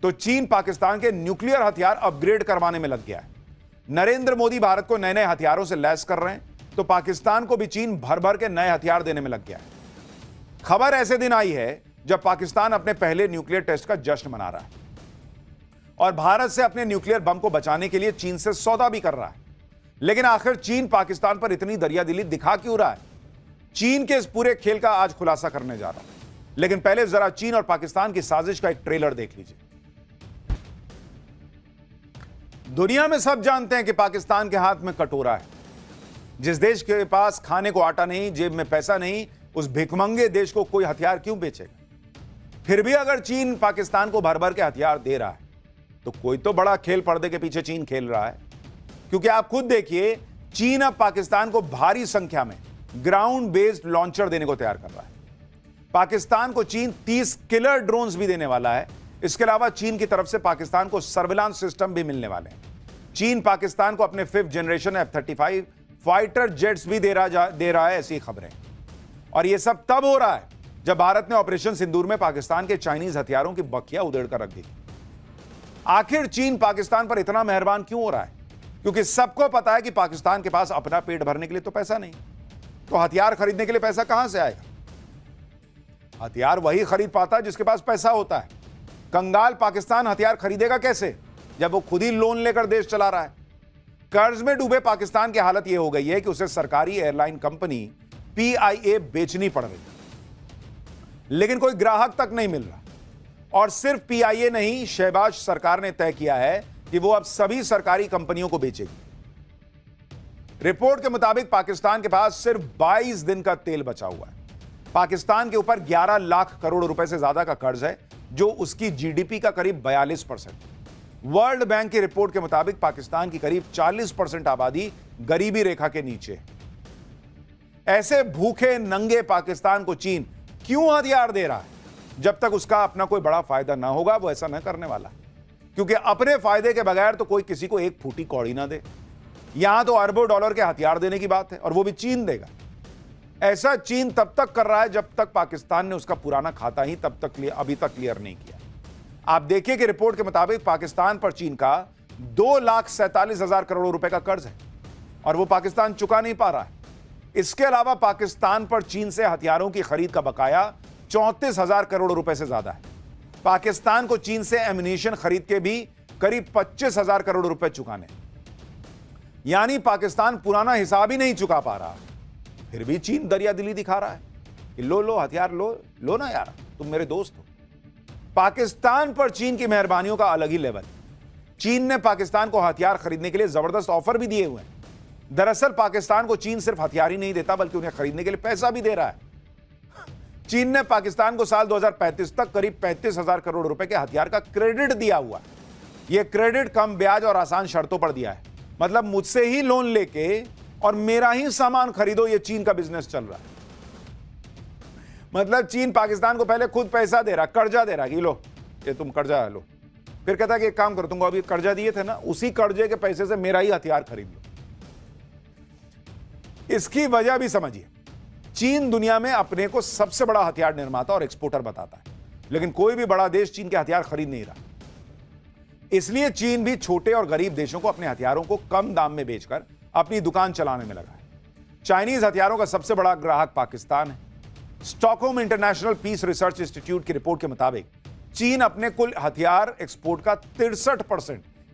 तो चीन पाकिस्तान के न्यूक्लियर हथियार अपग्रेड करवाने में लग गया है। नरेंद्र मोदी भारत को नए नए हथियारों से लैस कर रहे हैं, तो पाकिस्तान को भी चीन भर भर के नए हथियार देने में लग गया है। खबर ऐसे दिन आई है जब पाकिस्तान अपने पहले न्यूक्लियर टेस्ट का जश्न मना रहा है और भारत से अपने न्यूक्लियर बम को बचाने के लिए चीन से सौदा भी कर रहा है। लेकिन आखिर चीन पाकिस्तान पर इतनी दरियादिली दिखा क्यों रहा है? चीन के इस पूरे खेल का आज खुलासा करने जा रहा हूं, लेकिन पहले जरा चीन और पाकिस्तान की साजिश का एक ट्रेलर देख लीजिए। दुनिया में सब जानते हैं कि पाकिस्तान के हाथ में कटोरा है। जिस देश के पास खाने को आटा नहीं, जेब में पैसा नहीं, उस भिखमंगे देश को कोई हथियार क्यों बेचेगा? फिर भी अगर चीन पाकिस्तान को भर भर के हथियार दे रहा है तो कोई तो बड़ा खेल पर्दे के पीछे चीन खेल रहा है। क्योंकि आप खुद देखिए, चीन अब पाकिस्तान को भारी संख्या में ग्राउंड बेस्ड लॉन्चर देने को तैयार कर रहा है। पाकिस्तान को चीन 30 किलर ड्रोन्स भी देने वाला है। इसके अलावा चीन की तरफ से पाकिस्तान को सर्विलांस सिस्टम भी मिलने वाले हैं। चीन पाकिस्तान को अपने 5th generation F-35 fighter jets भी दे रहा है, ऐसी खबरें। और यह सब तब हो रहा है जब भारत ने ऑपरेशन सिंदूर में पाकिस्तान के चाइनीज हथियारों की बखिया उधेड़ कर रख दी। आखिर चीन पाकिस्तान पर इतना मेहरबान क्यों हो रहा है? क्योंकि सबको पता है कि पाकिस्तान के पास अपना पेट भरने के लिए तो पैसा नहीं, तो हथियार खरीदने के लिए पैसा कहां से आएगा? हथियार वही खरीद पाता है जिसके पास पैसा होता है। कंगाल पाकिस्तान हथियार खरीदेगा कैसे जब वो खुद ही लोन लेकर देश चला रहा है? कर्ज में डूबे पाकिस्तान की हालत यह हो गई है कि उसे सरकारी एयरलाइन कंपनी PIA बेचनी पड़ रही है, लेकिन कोई ग्राहक तक नहीं मिल रहा। और सिर्फ PIA नहीं, शहबाज सरकार ने तय किया है कि वो अब सभी सरकारी कंपनियों को बेचेगी। रिपोर्ट के मुताबिक पाकिस्तान के पास सिर्फ 22 दिन का तेल बचा हुआ है। पाकिस्तान के ऊपर 11 लाख करोड़ रुपए से ज्यादा का कर्ज है, जो उसकी GDP का करीब 42%। वर्ल्ड बैंक की रिपोर्ट के मुताबिक पाकिस्तान की करीब 40% आबादी गरीबी रेखा के नीचे है। ऐसे भूखे नंगे पाकिस्तान को चीन क्यों हथियार दे रहा है? जब तक उसका अपना कोई बड़ा फायदा ना होगा वो ऐसा न करने वाला, क्योंकि अपने फायदे के बगैर तो कोई किसी को एक फूटी कौड़ी ना दे। यहां तो अरबों डॉलर के हथियार देने की बात है, और वो भी चीन देगा। ऐसा चीन तब तक कर रहा है जब तक पाकिस्तान ने उसका पुराना खाता ही अभी तक क्लियर नहीं किया। आप देखिए कि रिपोर्ट के मुताबिक पाकिस्तान पर चीन का 2,47,000 करोड़ रुपए का कर्ज है और वो पाकिस्तान चुका नहीं पा रहा है। इसके अलावा पाकिस्तान पर चीन से हथियारों की खरीद का बकाया 34,000 करोड़ रुपए से ज्यादा है। पाकिस्तान को चीन से एम्यूनिशन खरीद के भी करीब 25,000 करोड़ रुपए चुकाने, यानी पाकिस्तान पुराना हिसाब ही नहीं चुका पा रहा। फिर भी चीन दरियादिली दिखा रहा है कि लो हथियार लो ना यार, तुम मेरे दोस्त हो। पाकिस्तान पर चीन की मेहरबानियों का अलग ही लेवल। चीन ने पाकिस्तान को हथियार खरीदने के लिए जबरदस्त ऑफर भी दिए हुए हैं। दरअसल पाकिस्तान को चीन सिर्फ हथियार ही नहीं देता, बल्कि उन्हें खरीदने के लिए पैसा भी दे रहा है। चीन ने पाकिस्तान को साल 2035 तक करीब 35,000 करोड़ रुपए के हथियार का क्रेडिट दिया हुआ है। यह क्रेडिट कम ब्याज और आसान शर्तों पर दिया है। मतलब मुझसे ही लोन लेके और मेरा ही सामान खरीदो, यह चीन का बिजनेस चल रहा है। मतलब चीन पाकिस्तान को पहले खुद पैसा दे रहा, कर्जा दे रहा कि लो ये तुम कर्जा लो, फिर कहता है कि एक काम करो, तुमको अभी कर्जा दिए थे ना, उसी कर्जे के पैसे से मेरा ही हथियार खरीद लो। इसकी वजह भी समझिए। चीन दुनिया में अपने को सबसे बड़ा हथियार निर्माता और एक्सपोर्टर बताता है, लेकिन कोई भी बड़ा देश चीन के हथियार खरीद नहीं रहा। इसलिए चीन भी छोटे और गरीब देशों को अपने हथियारों को कम दाम में बेचकर अपनी दुकान चलाने में लगा है। चाइनीज हथियारों का सबसे बड़ा ग्राहक पाकिस्तान है। Stockholm International Peace Research Institute की रिपोर्ट के मुताबिक चीन अपने कुल हथियार एक्सपोर्ट का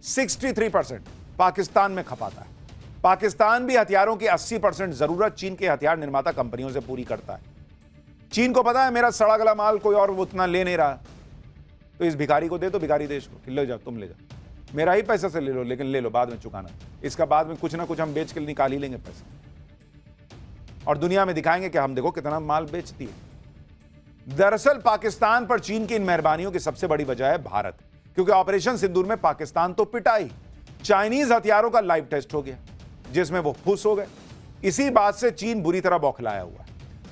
63% पाकिस्तान में खपाता है। पाकिस्तान भी हथियारों की 80% जरूरत चीन के हथियार निर्माता कंपनियों से पूरी करता है। चीन को पता है मेरा सड़ा गला माल कोई और उतना ले नहीं रहा, तो इस भिखारी को दे दो, भिखारी देश को, ले जाओ तुम ले जाओ, मेरा ही पैसा से ले लो, लेकिन ले लो, बाद में चुकाना। इसका बाद में कुछ ना कुछ हम बेच के निकाल ही लेंगे पैसा, और दुनिया में दिखाएंगे कि हम देखो कितना माल बेचती है। दरअसल पाकिस्तान पर चीन की इन मेहरबानियों की सबसे बड़ी वजह है भारत, क्योंकि ऑपरेशन सिंदूर में पाकिस्तान तो पिटाई, चाइनीज हथियारों का लाइव टेस्ट हो गया जिसमें वो फुस हो गए। इसी बात से चीन बुरी तरह बौखलाया हुआ है।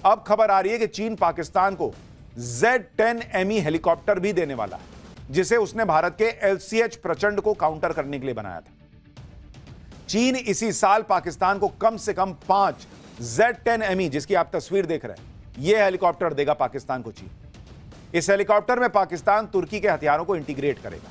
अब खबर आ रही है कि चीन पाकिस्तान को Z-10ME हेलीकॉप्टर भी देने वाला है, जिसे उसने भारत के LCH प्रचंड को काउंटर करने के लिए बनाया था। चीन इसी साल पाकिस्तान को कम से कम 5 Z-10ME, जिसकी आप तस्वीर देख रहे हैं, यह हेलीकॉप्टर देगा पाकिस्तान को चीन। इस हेलीकॉप्टर में पाकिस्तान तुर्की के हथियारों को इंटीग्रेट करेगा।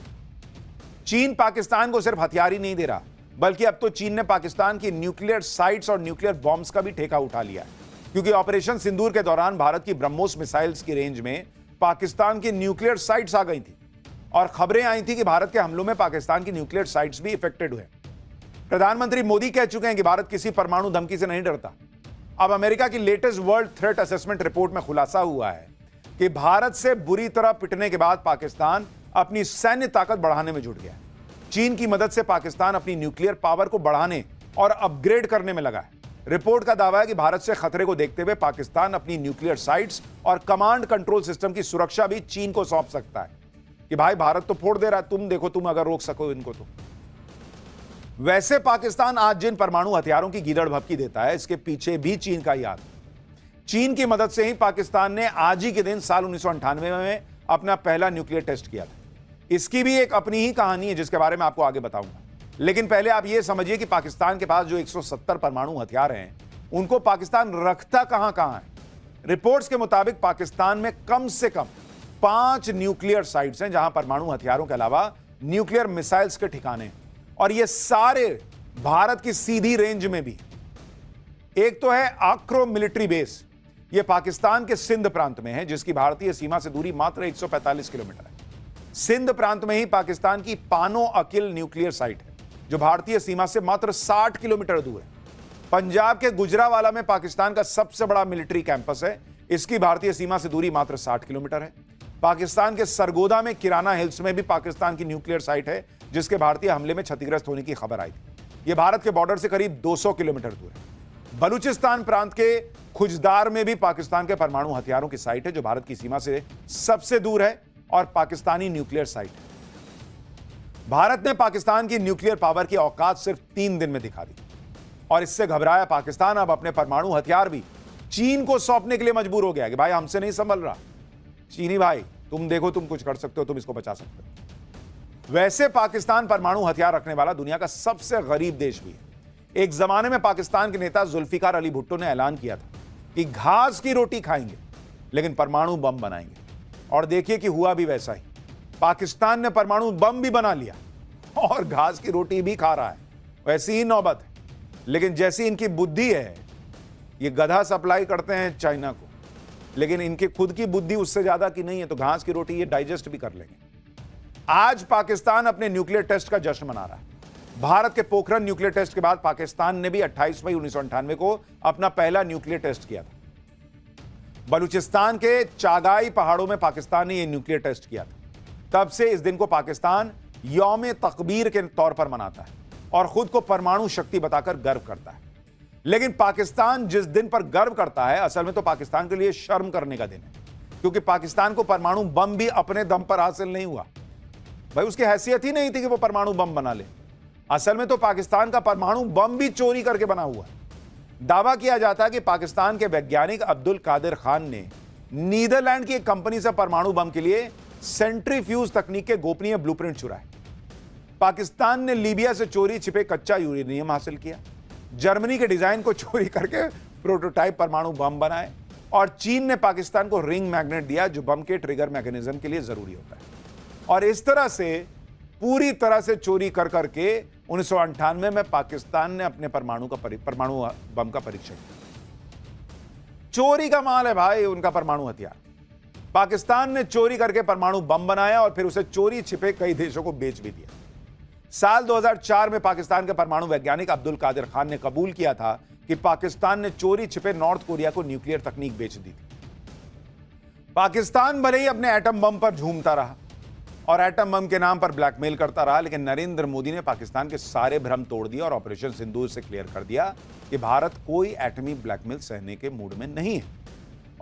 चीन पाकिस्तान को सिर्फ हथियार ही नहीं दे रहा, बल्कि अब तो चीन ने पाकिस्तान की न्यूक्लियर साइट्स और न्यूक्लियर बॉम्ब्स का भी ठेका उठा लिया है, क्योंकि ऑपरेशन सिंदूर के दौरान भारत की ब्रह्मोस मिसाइल्स की रेंज में पाकिस्तान की न्यूक्लियर साइट्स आ गई थी और खबरें आई थी कि भारत के हमलों में पाकिस्तान की न्यूक्लियर साइट्स भी इफेक्टेड हुए। प्रधानमंत्री मोदी कह चुके हैं कि भारत किसी परमाणु धमकी से नहीं डरता। अब अमेरिका की latest world threat assessment report में खुलासा हुआ है कि भारत से बुरी तरह पिटने के बाद पाकिस्तान अपनी सैन्य ताकत बढ़ाने में जुट गया। चीन की मदद से पाकिस्तान अपनी न्यूक्लियर पावर को बढ़ाने और अपग्रेड करने में लगा है। रिपोर्ट का दावा है कि भारत से खतरे को देखते हुए पाकिस्तान अपनी न्यूक्लियर साइट्स और कमांड कंट्रोल सिस्टम की सुरक्षा भी चीन को सौंप सकता है कि भाई भारत तो फोड़ दे रहा है, तुम देखो, तुम अगर रोक सको इनको तो। वैसे पाकिस्तान आज जिन परमाणु हथियारों की गीदड़ भभकी देता है, इसके पीछे भी चीन का ही हाथ है। चीन की मदद से ही पाकिस्तान ने आज ही के दिन साल 1998 में अपना पहला न्यूक्लियर टेस्ट किया था। इसकी भी एक अपनी ही कहानी है जिसके बारे में आपको आगे बताऊंगा। लेकिन पहले आप यह समझिए कि पाकिस्तान के पास जो 170 परमाणु हथियार हैं, उनको पाकिस्तान रखता कहां है। रिपोर्ट्स के मुताबिक पाकिस्तान में कम से कम 5 न्यूक्लियर साइट्स हैं जहां परमाणु हथियारों के अलावा न्यूक्लियर मिसाइल्स के ठिकाने, और ये सारे भारत की सीधी रेंज में भी। एक तो है आक्रो मिलिट्री बेस, ये पाकिस्तान के सिंध प्रांत में है, जिसकी भारतीय सीमा से दूरी मात्र 145 किलोमीटर है। सिंध प्रांत में ही पाकिस्तान की पानो अकिल न्यूक्लियर साइट है, जो भारतीय सीमा से मात्र 60 किलोमीटर दूर है। पंजाब के गुजरावाला में पाकिस्तान का सबसे बड़ा मिलिट्री कैंपस है, इसकी भारतीय सीमा से दूरी मात्र 60 किलोमीटर है। पाकिस्तान के सरगोदा में किराना हिल्स में भी पाकिस्तान की न्यूक्लियर साइट है, जिसके भारतीय हमले में क्षतिग्रस्त होने की खबर आई थी। यह भारत के बॉर्डर से करीब 200 किलोमीटर दूर है। बलूचिस्तान प्रांत के खुजदार में भी पाकिस्तान के परमाणु हथियारों की साइट है, जो भारत की सीमा से सबसे दूर है और पाकिस्तानी न्यूक्लियर साइट है। भारत ने पाकिस्तान की न्यूक्लियर पावर की औकात सिर्फ 3 दिन में दिखा दी, और इससे घबराया पाकिस्तान अब अपने परमाणु हथियार भी चीन को सौंपने के लिए मजबूर हो गया कि भाई हमसे नहीं संभल रहा, चीनी भाई तुम देखो, तुम कुछ कर सकते हो, तुम इसको बचा सकते हो। वैसे पाकिस्तान परमाणु हथियार रखने वाला दुनिया का सबसे गरीब देश भी है। एक जमाने में पाकिस्तान के नेता जुल्फिकार अली भुट्टो ने ऐलान किया था कि घास की रोटी खाएंगे लेकिन परमाणु बम बनाएंगे, और देखिए कि हुआ भी वैसा ही। पाकिस्तान ने परमाणु बम भी बना लिया और घास की रोटी भी खा रहा है। वैसी ही नौबत है, लेकिन जैसी इनकी बुद्धि है, ये गधा सप्लाई करते हैं चाइना को, लेकिन इनकी खुद की बुद्धि उससे ज्यादा की नहीं है, तो घास की रोटी ये डाइजेस्ट भी कर लेंगे। आज पाकिस्तान अपने न्यूक्लियर टेस्ट का जश्न मना रहा है। भारत के पोखरण न्यूक्लियर टेस्ट के बाद पाकिस्तान ने भी 28 मई 1998 को अपना पहला न्यूक्लियर टेस्ट किया था। बलूचिस्तान के चागाई पहाड़ों में पाकिस्तान ने यह न्यूक्लियर टेस्ट किया था। तब से इस दिन को पाकिस्तान यौम तकबीर के तौर पर मनाता है और खुद को परमाणु शक्ति बताकर गर्व करता है। लेकिन पाकिस्तान जिस दिन पर गर्व करता है, असल में तो पाकिस्तान के लिए शर्म करने का दिन है, क्योंकि पाकिस्तान को परमाणु बम भी अपने दम पर हासिल नहीं हुआ। भाई उसकी हैसियत ही नहीं थी कि वो परमाणु बम बना ले। असल में तो पाकिस्तान का परमाणु बम भी चोरी करके बना हुआ है। दावा किया जाता है कि पाकिस्तान के वैज्ञानिक अब्दुल कादिर खान ने नीदरलैंड की एक कंपनी से परमाणु बम के लिए सेंट्रीफ्यूज तकनीक के गोपनीय ब्लूप्रिंट चुराए। पाकिस्तान ने लीबिया से चोरी छिपे कच्चा यूरेनियम हासिल किया, जर्मनी के डिजाइन को चोरी करके प्रोटोटाइप परमाणु बम बनाए, और चीन ने पाकिस्तान को रिंग मैग्नेट दिया, जो बम के ट्रिगर मैकेनिज्म के लिए जरूरी होता है। और इस तरह से पूरी तरह से चोरी कर करके 1998 में पाकिस्तान ने अपने परमाणु बम का परीक्षण किया। चोरी का माल है भाई उनका परमाणु हथियार। पाकिस्तान ने चोरी करके परमाणु बम बनाया और फिर उसे चोरी छिपे कई देशों को बेच भी दिया। साल 2004 में पाकिस्तान के परमाणु वैज्ञानिक अब्दुल कादिर खान ने कबूल किया था कि पाकिस्तान ने चोरी छिपे नॉर्थ कोरिया को न्यूक्लियर तकनीक बेच दी थी। पाकिस्तान भले ही अपने एटम बम पर झूमता रहा और एटम बम के नाम पर ब्लैकमेल करता रहा, लेकिन नरेंद्र मोदी ने पाकिस्तान के सारे भ्रम तोड़ दिए और ऑपरेशन सिंदूर से क्लियर कर दिया कि भारत कोई एटमी ब्लैकमेल सहने के मूड में नहीं है।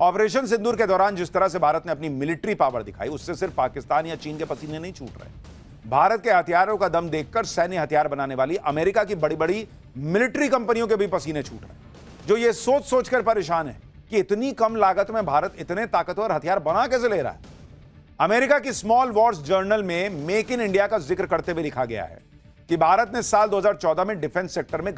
ऑपरेशन सिंदूर के दौरान जिस तरह से भारत ने अपनी मिलिट्री पावर दिखाई, उससे सिर्फ पाकिस्तान या चीन के पसीने नहीं छूट रहे। भारत के हथियारों का दम देखकर सैन्य हथियार बनाने वाली अमेरिका की बड़ी बड़ी मिलिट्री कंपनियों के भी पसीने छूट रहे, जो ये सोच सोचकर परेशान है कि इतनी कम लागत में भारत इतने ताकतवर हथियार बना कैसे ले रहा है। अमेरिका की स्मॉल वॉर्स जर्नल में मेक इन इंडिया का जिक्र करते हुए लिखा गया है कि भारत ने साल 2014 में डिफेंस सेक्टर में